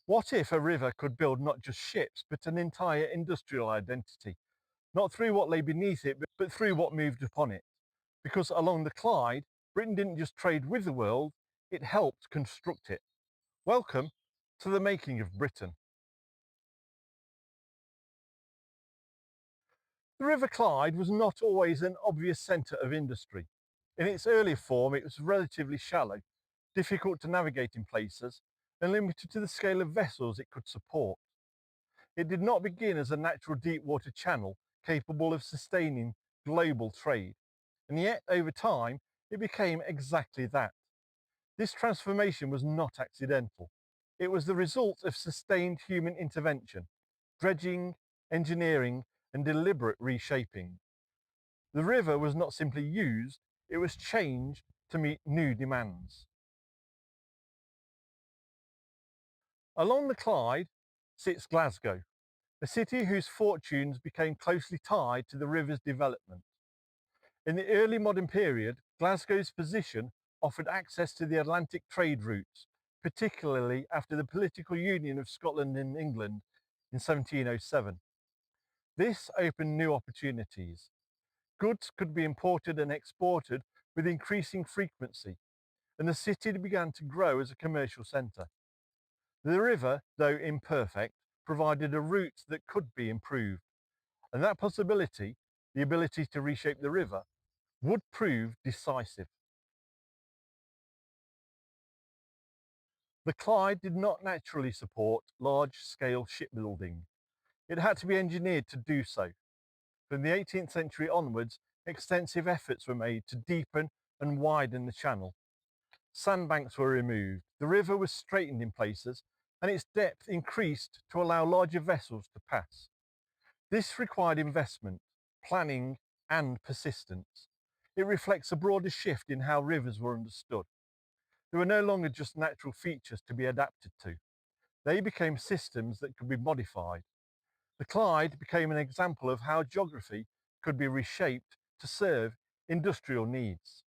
What if a river could build not just ships, but an entire industrial identity? Not through what lay beneath it, but through what moved upon it. Because along the Clyde, Britain didn't just trade with the world, it helped construct it. Welcome to the making of Britain. The River Clyde was not always an obvious centre of industry. In its earlier form, it was relatively shallow, difficult to navigate in places, and limited to the scale of vessels it could support. It did not begin as a natural deep water channel capable of sustaining global trade, and yet over time it became exactly that. This transformation was not accidental. It was the result of sustained human intervention, dredging, engineering, and deliberate reshaping. The river was not simply used, it was changed to meet new demands. Along the Clyde sits Glasgow, a city whose fortunes became closely tied to the river's development. In the early modern period, Glasgow's position offered access to the Atlantic trade routes, particularly after the political union of Scotland and England in 1707. This opened new opportunities. Goods could be imported and exported with increasing frequency, and the city began to grow as a commercial centre. The river, though imperfect, provided a route that could be improved, and that possibility, the ability to reshape the river, would prove decisive. The Clyde did not naturally support large-scale shipbuilding. It had to be engineered to do so. From the 18th century onwards, extensive efforts were made to deepen and widen the channel. Sandbanks were removed, the river was straightened in places, and its depth increased to allow larger vessels to pass. This required investment, planning, and persistence. It reflects a broader shift in how rivers were understood. They were no longer just natural features to be adapted to. They became systems that could be modified. The Clyde became an example of how geography could be reshaped to serve industrial needs.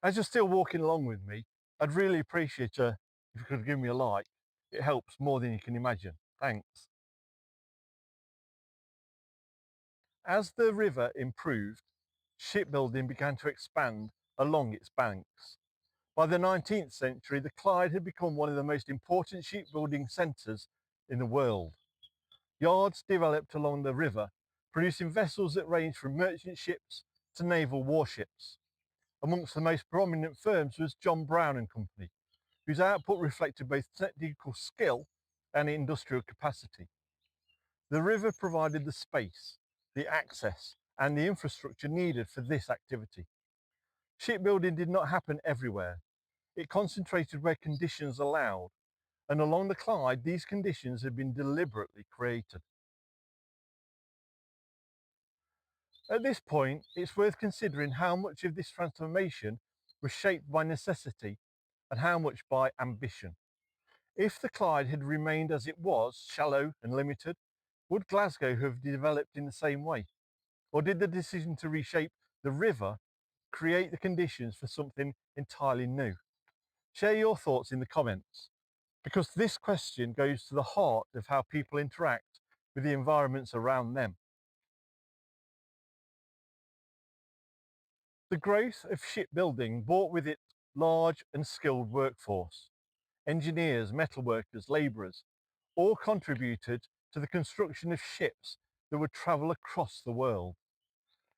As you're still walking along with me, I'd really appreciate if you could give me a like. It helps more than you can imagine. Thanks. As the river improved, shipbuilding began to expand along its banks. By the 19th century, the Clyde had become one of the most important shipbuilding centres in the world. Yards developed along the river, producing vessels that ranged from merchant ships to naval warships. Amongst the most prominent firms was John Brown and Company, whose output reflected both technical skill and industrial capacity. The river provided the space, the access, and the infrastructure needed for this activity. Shipbuilding did not happen everywhere. It concentrated where conditions allowed, and along the Clyde, these conditions had been deliberately created. At this point, it's worth considering how much of this transformation was shaped by necessity and how much by ambition. If the Clyde had remained as it was, shallow and limited, would Glasgow have developed in the same way? Or did the decision to reshape the river create the conditions for something entirely new? Share your thoughts in the comments, because this question goes to the heart of how people interact with the environments around them. The growth of shipbuilding brought with it large and skilled workforce. Engineers, metalworkers, labourers, all contributed to the construction of ships that would travel across the world.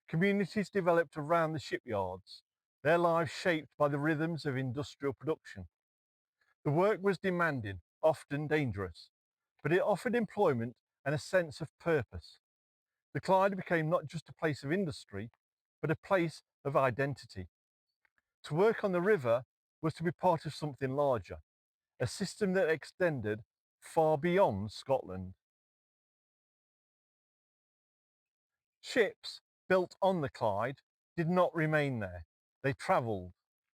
Communities developed around the shipyards, their lives shaped by the rhythms of industrial production. The work was demanding, often dangerous, but it offered employment and a sense of purpose. The Clyde became not just a place of industry, but a place of identity. To work on the river was to be part of something larger, a system that extended far beyond Scotland. Ships built on the Clyde did not remain there. They travelled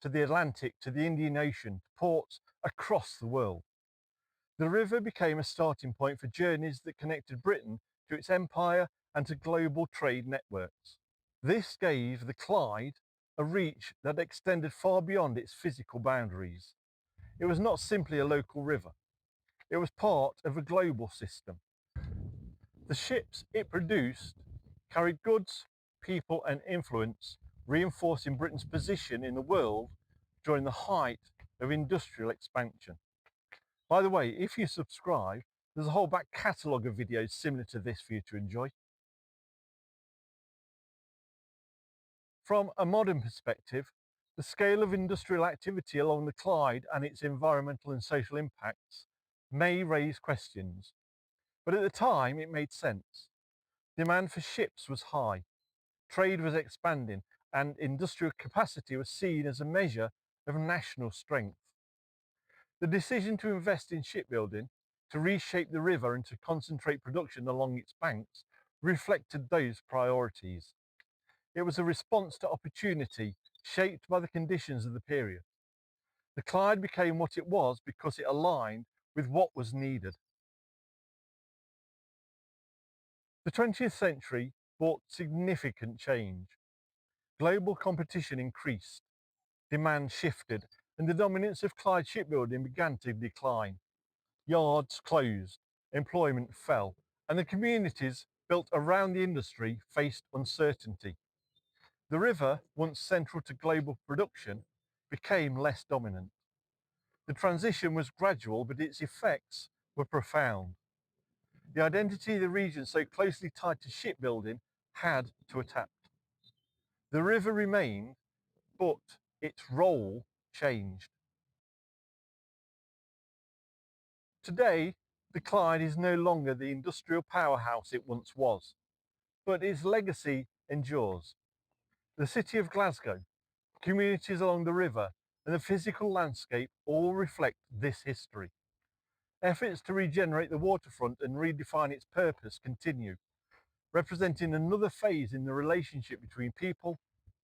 to the Atlantic, to the Indian Ocean, to ports across the world. The river became a starting point for journeys that connected Britain to its empire and to global trade networks. This gave the Clyde a reach that extended far beyond its physical boundaries. It was not simply a local river. It was part of a global system. The ships it produced carried goods, people and influence, reinforcing Britain's position in the world during the height of industrial expansion. By the way, if you subscribe, there's a whole back catalogue of videos similar to this for you to enjoy. From a modern perspective, the scale of industrial activity along the Clyde and its environmental and social impacts may raise questions, but at the time it made sense. Demand for ships was high, trade was expanding, and industrial capacity was seen as a measure of national strength. The decision to invest in shipbuilding, to reshape the river and to concentrate production along its banks reflected those priorities. It was a response to opportunity shaped by the conditions of the period. The Clyde became what it was because it aligned with what was needed. The 20th century brought significant change. Global competition increased, demand shifted, and the dominance of Clyde shipbuilding began to decline. Yards closed, employment fell, and the communities built around the industry faced uncertainty. The river, once central to global production, became less dominant. The transition was gradual, but its effects were profound. The identity of the region so closely tied to shipbuilding had to adapt. The river remained, but its role changed. Today, the Clyde is no longer the industrial powerhouse it once was, but its legacy endures. The city of Glasgow, communities along the river, and the physical landscape all reflect this history. Efforts to regenerate the waterfront and redefine its purpose continue, representing another phase in the relationship between people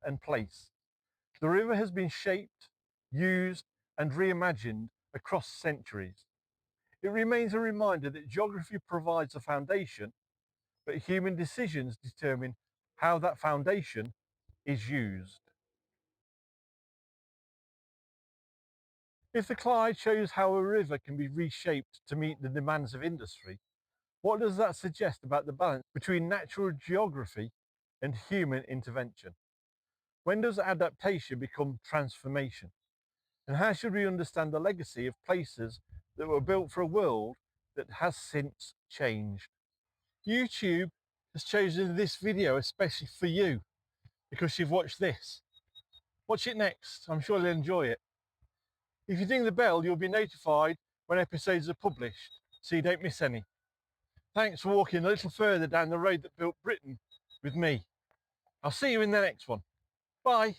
and place. The river has been shaped, used, and reimagined across centuries. It remains a reminder that geography provides a foundation, but human decisions determine how that foundation is used. If the Clyde shows how a river can be reshaped to meet the demands of industry, what does that suggest about the balance between natural geography and human intervention? When does adaptation become transformation? And how should we understand the legacy of places that were built for a world that has since changed? YouTube has chosen this video especially for you because you've watched this. Watch it next, I'm sure you'll enjoy it. If you ding the bell, you'll be notified when episodes are published, so you don't miss any. Thanks for walking a little further down the road that built Britain with me. I'll see you in the next one. Bye.